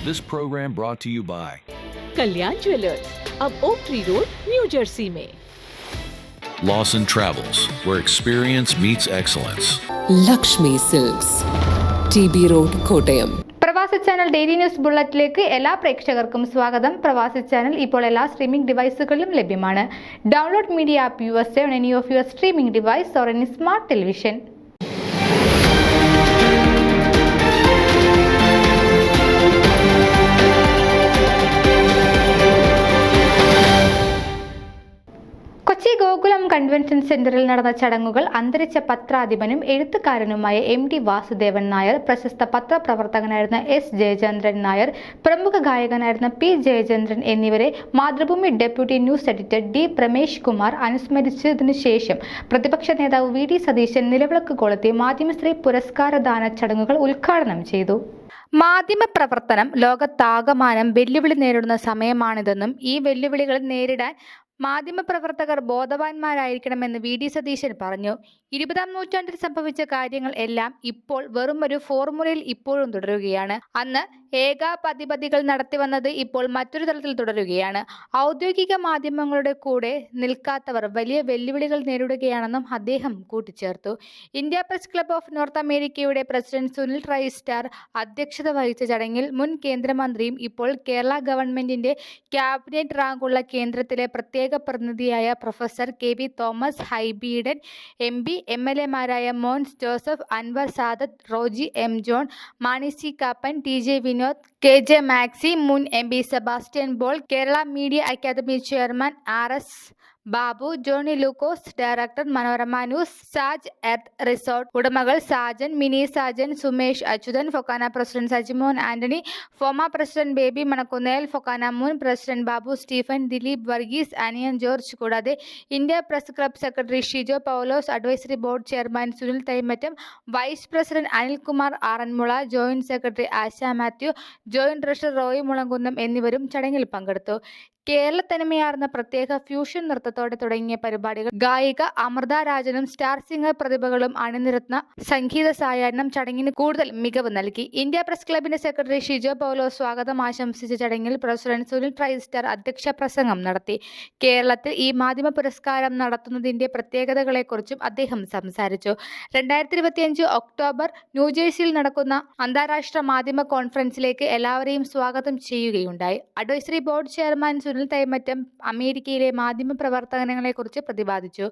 This program brought to you by Kalyan jewellers, अब oak tree road, New Jersey में. Lawson Travels, where experience meets excellence. Lakshmi silks, TB road, Kottayam. പ്രവാസി channel daily news ബുള്ളറ്റിലേക്ക് എല്ലാ പ്രേക്ഷകർക്കും സ്വാഗതം. പ്രവാസി channel ഇപ്പോൾ എല്ലാ സ്ട്രീമിംഗ് ഡിവൈസുകളിലും ലഭ്യമാണ്. Download media app USA on any of your streaming device or any smart television. Kochi Gokulam convention സെന്ററിൽ നടന്ന ചടങ്ങുകൾ അന്തരിച്ച പത്രാധിപനും എഴുത്തുകാരനുമായ MD വാസുദേവൻ നായർ, പ്രശസ്ത പത്രപ്രവർത്തകനായിരുന്ന S ജയചന്ദ്രൻ നായർ, പ്രമുഖ ഗായകനായിരുന്ന P ജയചന്ദ്രൻ എന്നിവരെ Mathrubhumi deputy news editor D Pramesh Kumar അനുസ്മരിച്ചതിനു ശേഷം പ്രതിപക്ഷ നേതാവ് VD സതീശൻ നിലവിളക്ക് കൊളുത്തി മാധ്യമശ്രീ പുരസ്കാരദാന ചടങ്ങുകൾ ഉദ്ഘാടനം ചെയ്തു. മാധ്യമപ്രവർത്തനം ലോകത്താകമാനം വെല്ലുവിളി നേരിടുന്ന സമയമാണിതെന്നും ഈ വെല്ലുവിളികൾ നേരിടാൻ മാധ്യമപ്രവർത്തകർ ബോധവാന്മാരായിരിക്കണമെന്ന് VD സതീശൻ പറഞ്ഞു. 20-ാം നൂറ്റാണ്ടിൽ സംഭവിച്ച കാര്യങ്ങൾ എല്ലാം ഇപ്പോൾ വെറുമൊരു ഫോർമുലയിൽ ഇപ്പോഴും തുടരുകയാണ്. അന്ന് ഏകാപതിപതികൾ നടത്തിവന്നത് ഇപ്പോൾ മറ്റൊരു തലത്തിൽ തുടരുകയാണ്. ഔദ്യോഗിക മാധ്യമങ്ങളുടെ കൂടെ നിൽക്കാത്തവർ വലിയ വെല്ലുവിളികൾ നേരിടുകയാണെന്നും അദ്ദേഹം കൂട്ടിച്ചേർത്തു. India press club of north അമേരിക്കയുടെ പ്രസിഡന്റ് സുനിൽ ട്രൈസ്റ്റാർ അധ്യക്ഷത വഹിച്ച ചടങ്ങിൽ മുൻ കേന്ദ്രമന്ത്രിയും ഇപ്പോൾ കേരള ഗവൺമെന്റിന്റെ ക്യാബിനറ്റ് റാങ്കുള്ള കേന്ദ്രത്തിലെ പ്രത്യേക പ്രതിനിധിയായ professor KV Thomas, Hibi Eden MB, MLA മാരായ Mons Joseph, Anwar Sadath, Roji M John, Mani C Kappan, TJ Vinod, KJ Maxi, മുൻ MB Sebastian Paul, Kerala media academy chairman RS Babu, Johnny Lukose, director Manorama news, Saj earth resort ഉടമകൾ Sajan, Mini Sajan, Sumesh Achuthan, FOKANA president Sajimon Antony, FOMAA president Baby Manakkunnel, FOKANA മുൻ president Babu Stephen, Dileep Varghese, Aniyan George, കൂടാതെ India press club secretary Shijo Paulose, advisory board chairman Sunil Thaimattam, vice president Anilkumar Aranmula, joint secretary Asha Mathew, joint treasurer Roy Mulankunnam എന്നിവരും ചടങ്ങിൽ പങ്കെടുത്തു. കേരളത്തനിമയാർന്ന പ്രത്യേക fusion നൃത്തത്തോടെ തുടങ്ങിയ പരിപാടികൾ ഗായിക അമൃത രാജനും സ്റ്റാർ സിംഗർ പ്രതിഭകളും അണിനിരത്തുന്ന സംഗീത സായാഹ്നം ചടങ്ങിന് കൂടുതൽ മികവ് നൽകി. ഇന്ത്യ പ്രസ് ക്ലബിന്റെ സെക്രട്ടറി ഷിജോ പൗലോ സ്വാഗതം ആശംസിച്ച ചടങ്ങിൽ പ്രസിഡന്റ് സുനിൽ ട്രൈസ്റ്റാർ അധ്യക്ഷ പ്രസംഗം നടത്തി. കേരളത്തിൽ ഈ മാധ്യമ പുരസ്കാരം നടത്തുന്നതിന്റെ പ്രത്യേകതകളെക്കുറിച്ചും അദ്ദേഹം സംസാരിച്ചു. 2025 ഒക്ടോബർ ന്യൂജേഴ്സിയിൽ നടക്കുന്ന അന്താരാഷ്ട്ര മാധ്യമ കോൺഫറൻസിലേക്ക് എല്ലാവരെയും സ്വാഗതം ചെയ്യുകയുണ്ടായി. Advisory board chairman Sunil Thaimattam അമേരിക്കയിലെ മാധ്യമ പ്രവർത്തനങ്ങളെക്കുറിച്ച് പ്രതിപാദിച്ചു.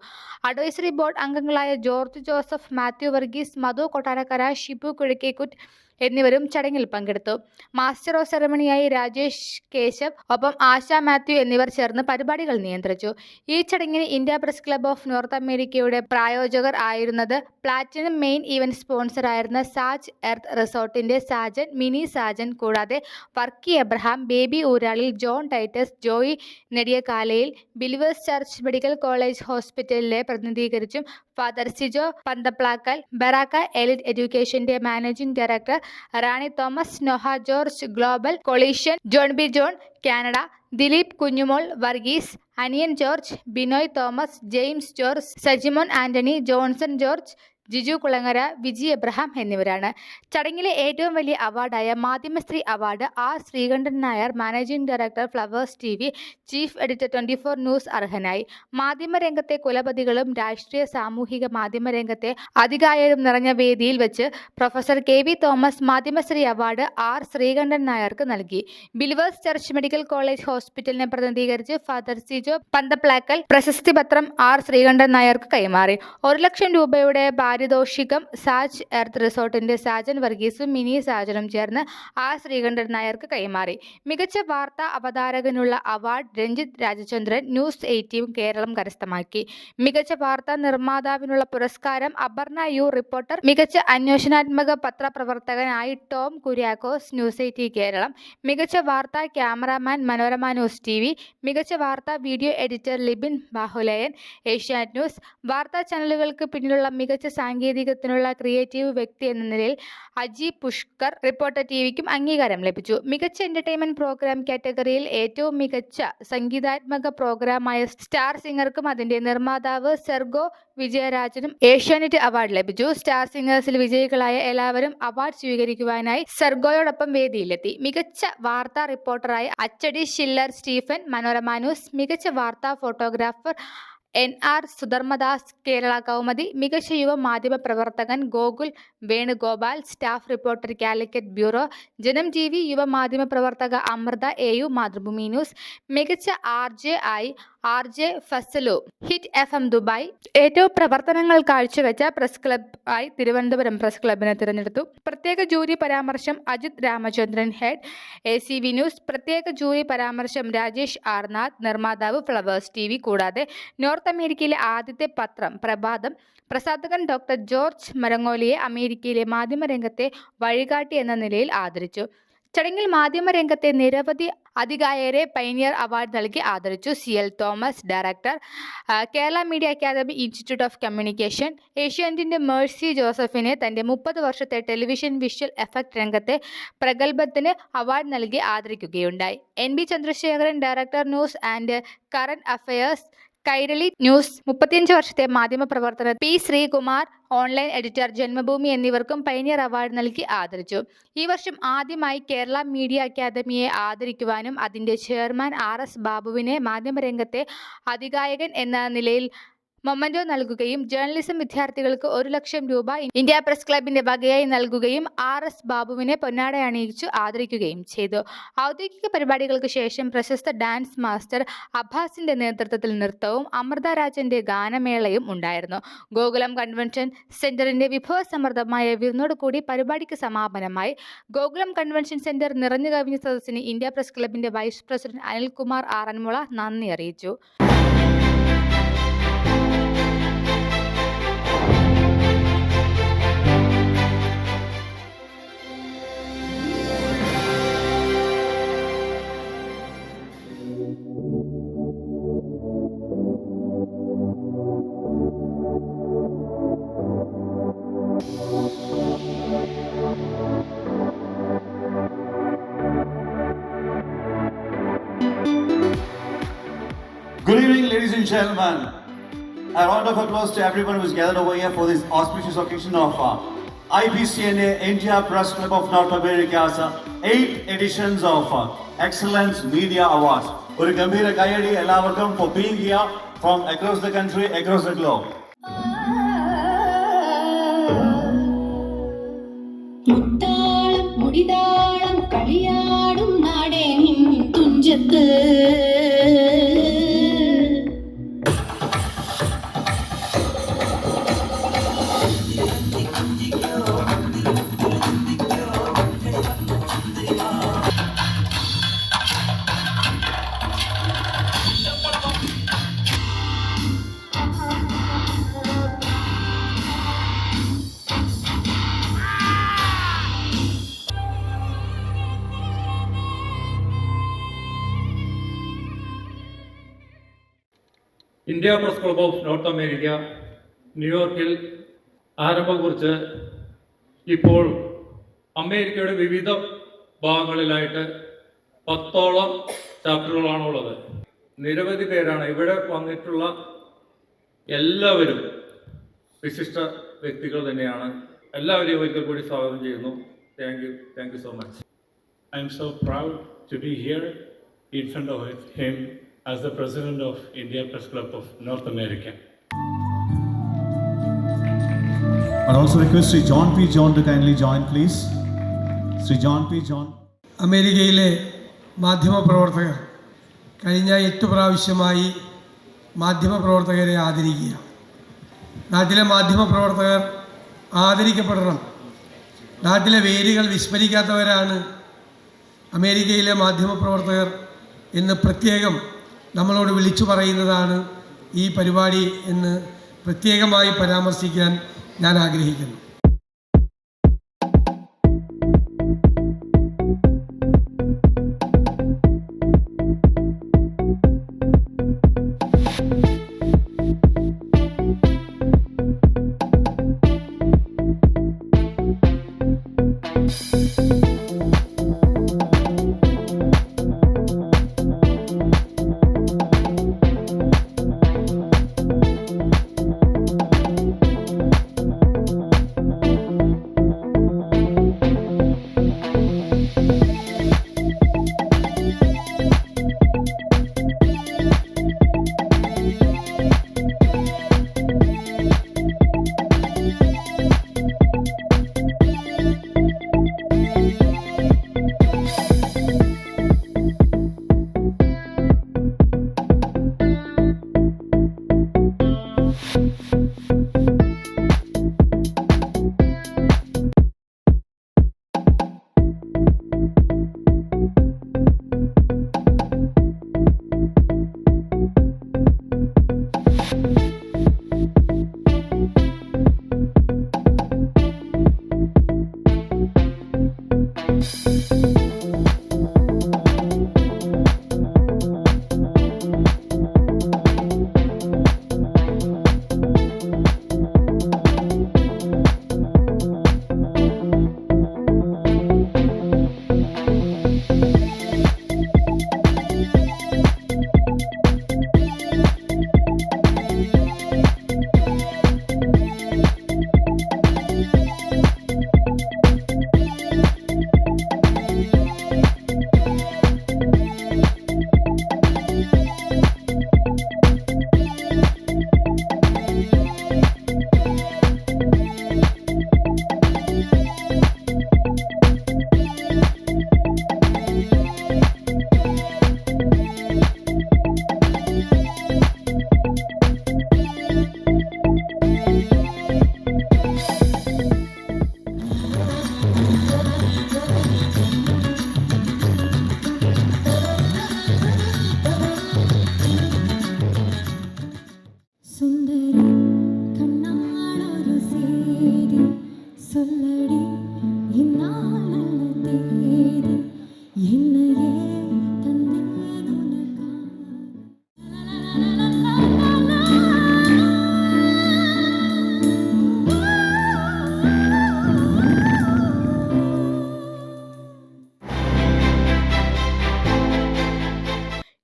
അഡ്വൈസറി ബോർഡ് അംഗങ്ങളായ George Joseph, Mathew Varghese, Madhu Kottarakkara, Shibu Kuzhakkekkuttu എന്നിവരും ചടങ്ങിൽ പങ്കെടുത്തു. മാസ്റ്റർ ഓഫ് സെറമണിയായി രാജേഷ് കേശവ്, ഒപ്പം ആശ മാത്യു എന്നിവർ ചേർന്ന് പരിപാടികൾ നിയന്ത്രിച്ചു. ഈ ചടങ്ങിന് India press club of north അമേരിക്കയുടെ പ്രായോജകർ ആയിരുന്നത് പ്ലാറ്റിനം മെയിൻ ഇവന്റ് സ്പോൺസർ ആയിരുന്ന സാജ് എർത്ത് റിസോർട്ടിന്റെ സാജൻ, മിനി സാജൻ, കൂടാതെ Varkey Abraham, Baby Ooralil, John Titus, Joy Nediyakalayil, believers church medical college ഹോസ്പിറ്റലിലെ പ്രതിനിധീകരിച്ചും father Sijo Panthaplackal, Baraka elite എഡ്യൂക്കേഷന്റെ managing director Rani Thomas, Noah George, global coalition, John B John, Canada, Dileep Kunjumol Varghese, Aniyan George, Binoy Thomas, James George, Sajimon Antony, Johnson George, Jiju Kulangara, Viji Abraham എന്നിവരാണ്. ചടങ്ങിലെ ഏറ്റവും വലിയ അവാർഡായ Madhyamasree award Sreekandan Nair, managing director flowers TV, chief editor 24 news അർഹനായി. മാധ്യമരംഗത്തെ കുലപതികളും രാഷ്ട്രീയ സാമൂഹിക മാധ്യമരംഗത്തെ അതികായരും നിറഞ്ഞ വേദിയിൽ വെച്ച് professor KV Thomas Madhyamasree award Sreekandan നായർക്ക് നൽകി. ബിലിവേഴ്സ് ചർച്ച് മെഡിക്കൽ കോളേജ് ഹോസ്പിറ്റലിനെ പ്രതിനിധീകരിച്ച് ഫാദർ സിജോ പന്തപ്ലാക്കൽ പ്രശസ്തി പത്രം ശ്രീകണ്ഠൻ നായർക്ക് കൈമാറി. 1 ലക്ഷം രൂപയുടെ പാരിതോഷികം സാജ് എർത്ത് റിസോർട്ടിന്റെ സാജൻ വർഗീസും മിനി സാജനും ചേർന്ന് ശ്രീകണ്ഠൻ നായർക്ക് കൈമാറി. മികച്ച വാർത്താ അവതാരകനുള്ള അവാർഡ് രഞ്ജിത്ത് രാജചന്ദ്രൻ ന്യൂസ് 18 കേരളം കരസ്ഥമാക്കി. മികച്ച വാർത്താ നിർമ്മാതാവിനുള്ള പുരസ്കാരം അപർണ U റിപ്പോർട്ടർ, മികച്ച അന്വേഷണാത്മക പത്രപ്രവർത്തകനായി ടോം കുര്യാക്കോസ് ന്യൂസ് 18 കേരളം, മികച്ച വാർത്താ ക്യാമറാമാൻ മനോരമ ന്യൂസ് TV, മികച്ച വാർത്താ video editor Libin Bahuleyan Asianet news, വാർത്താ ചാനലുകൾക്ക് പിന്നിലുള്ള മികച്ച സാങ്കേതികത്തിനുള്ള ക്രിയേറ്റീവ് വ്യക്തി എന്ന നിലയിൽ അജി പുഷ്കർ റിപ്പോർട്ടർ ടിവിക്കും അംഗീകാരം ലഭിച്ചു. മികച്ച എന്റർടൈൻമെന്റ് പ്രോഗ്രാം കാറ്റഗറിയിൽ ഏറ്റവും മികച്ച സംഗീതാത്മക പ്രോഗ്രാമായ സ്റ്റാർ സിംഗർക്കും അതിന്റെ നിർമ്മാതാവ് സെർഗോ വിജയരാജനും ഏഷ്യാനെറ്റ് അവാർഡ് ലഭിച്ചു. സ്റ്റാർ സിംഗേഴ്സിൽ വിജയികളായ എല്ലാവരും അവാർഡ് സ്വീകരിക്കുവാനായി സെർഗോയോടൊപ്പം വേദിയിലെത്തി. മികച്ച വാർത്താ റിപ്പോർട്ടറായി അച്ചടി ഷില്ലർ സ്റ്റീഫൻ, മനോരമ ന്യൂസ്. മികച്ച വാർത്താ ഫോട്ടോഗ്രാഫർ NR സുധർമ്മദാസ്, കേരള കൗമുദി. മികച്ച യുവ മാധ്യമ പ്രവർത്തകൻ Gokul Venugopal, staff reporter Calicut bureau, ജനം TV. യുവ മാധ്യമ പ്രവർത്തക അമൃത AU, മാതൃഭൂമി ന്യൂസ്. മികച്ച RJ ആയി RJ Fazal, hit FM Dubai. ഏറ്റവും പ്രവർത്തനങ്ങൾ കാഴ്ചവെച്ച പ്രസ് ക്ലബ് ആയി തിരുവനന്തപുരം പ്രസ് ക്ലബിനെ തിരഞ്ഞെടുത്തു. പ്രത്യേക ജൂറി പരാമർശം Ajith Ramachandran, head ACV news. പ്രത്യേക ജൂറി പരാമർശം രാജേഷ് ആർനാഥ്, നിർമ്മാതാവ് ഫ്ലവേഴ്സ് TV. കൂടാതെ നോർത്ത് അമേരിക്കയിലെ ആദ്യത്തെ പത്രം പ്രഭാതം പ്രസാധകൻ ഡോക്ടർ ജോർജ് മരങ്ങോലിയെ അമേരിക്കയിലെ മാധ്യമരംഗത്തെ വഴികാട്ടി എന്ന നിലയിൽ ആദരിച്ചു. ചടങ്ങിൽ മാധ്യമരംഗത്തെ നിരവധി അതികായരെ പൈനിയർ അവാർഡ് നൽകി ആദരിച്ചു. CL Thomas, director, Kerala media academy institute of communication. ഏഷ്യാനെറ്റിന്റെ മേഴ്സി ജോസഫിനെ തന്റെ 30 വർഷത്തെ ടെലിവിഷൻ വിഷ്വൽ എഫക്ട് രംഗത്തെ പ്രഗത്ഭത്തിന് അവാർഡ് നൽകി ആദരിക്കുകയുണ്ടായി. NB Chandrasekharan, director, news and current affairs, Kairali news. 35 വർഷത്തെ മാധ്യമ പ്രവർത്തകർ P Sreekumar, online editor, Janmabhumi എന്നിവർക്കും പൈനിയർ അവാർഡ് നൽകി ആദരിച്ചു. ഈ വർഷം ആദ്യമായി കേരള മീഡിയ അക്കാദമിയെ ആദരിക്കുവാനും അതിന്റെ ചെയർമാൻ RS ബാബുവിനെ മാധ്യമരംഗത്തെ അതികായകൻ എന്ന നിലയിൽ മൊമന്റോ നൽകുകയും ജേർണലിസം വിദ്യാർത്ഥികൾക്ക് 1 ലക്ഷം രൂപ ഇന്ത്യ പ്രസ് ക്ലബിന്റെ വകയായി നൽകുകയും RS ബാബുവിനെ പൊന്നാട അണിയിച്ചു ആദരിക്കുകയും ചെയ്തു. ഔദ്യോഗിക പരിപാടികൾക്ക് ശേഷം പ്രശസ്ത ഡാൻസ് മാസ്റ്റർ അബ്ബാസിന്റെ നേതൃത്വത്തിൽ നൃത്തവും അമൃത രാജന്റെ ഗാനമേളയും ഉണ്ടായിരുന്നു. ഗോകുലം കൺവെൻഷൻ സെന്ററിന്റെ വിഭവസമൃദ്ധമായ വിരുന്നോടുകൂടി പരിപാടിക്ക് സമാപനമായി. ഗോകുലം കൺവെൻഷൻ സെന്റർ നിറഞ്ഞു കവിഞ്ഞ സദസ്സിന് ഇന്ത്യ പ്രസ് ക്ലബിന്റെ വൈസ് പ്രസിഡന്റ് അനിൽകുമാർ ആറന്മുള നന്ദി അറിയിച്ചു. Good evening, ladies and gentlemen. A round of applause to everyone who's gathered over here for this auspicious occasion of IPCNA India Press Club of North America's 8th editions of Excellence Media Awards. ഒരു ഗംഭീര കയ്യടി എല്ലാവർക്കും for being here from across the country, across the globe. മുത്താളം മുടിതാളം കളിയാടും നാടേ നിൻ Thunchath India press club of north America ന്യൂയോർക്കിൽ ആരംഭം കുറിച്ച് ഇപ്പോൾ അമേരിക്കയുടെ വിവിധ ഭാഗങ്ങളിലായിട്ട് 10ഓളം ചാപ്റ്ററുകളാണുള്ളത്. നിരവധി പേരാണ് ഇവിടെ വന്നിട്ടുള്ള എല്ലാവരും വിശിഷ്ട വ്യക്തികൾ തന്നെയാണ്. എല്ലാവരെയും ഒരിക്കൽ കൂടി സ്വാഗതം ചെയ്യുന്നു. Thank you so much. I am so proud to be here in front of him as the President of India Press Club of North America. I also request Sri John P. John to kindly join, please. Sri John P. John. അമേരിക്കയിലെ മാധ്യമപ്രവർത്തകർ കഴിഞ്ഞ 8 പ്രാവശ്യമായി മാധ്യമപ്രവർത്തകരെ ആദരിക്കുക. നാട്ടിലെ മാധ്യമപ്രവർത്തകർ ആദരിക്കപ്പെടണം. നാട്ടിലെ വേരുകൾ വിസ്മരിക്കാത്തവരാണ് അമേരിക്കയിലെ മാധ്യമപ്രവർത്തകർ എന്ന് പ്രത്യേകം നമ്മളോട് വിളിച്ചു പറയുന്നതാണ് ഈ പരിപാടി എന്ന് പ്രത്യേകമായി പരാമർശിക്കാൻ ഞാൻ ആഗ്രഹിക്കുന്നു.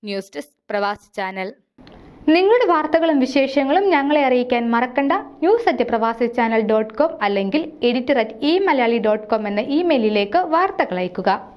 ന്യൂസ് ഡെസ്ക് പ്രവാസി ചാനൽ. നിങ്ങളുടെ വാർത്തകളും വിശേഷങ്ങളും ഞങ്ങളെ അറിയിക്കാൻ മറക്കണ്ട. news@pravasichannel.com അല്ലെങ്കിൽ editor@eMalayali.com എന്ന ഇമെയിലിലേക്ക് വാർത്തകൾ അയയ്ക്കുക.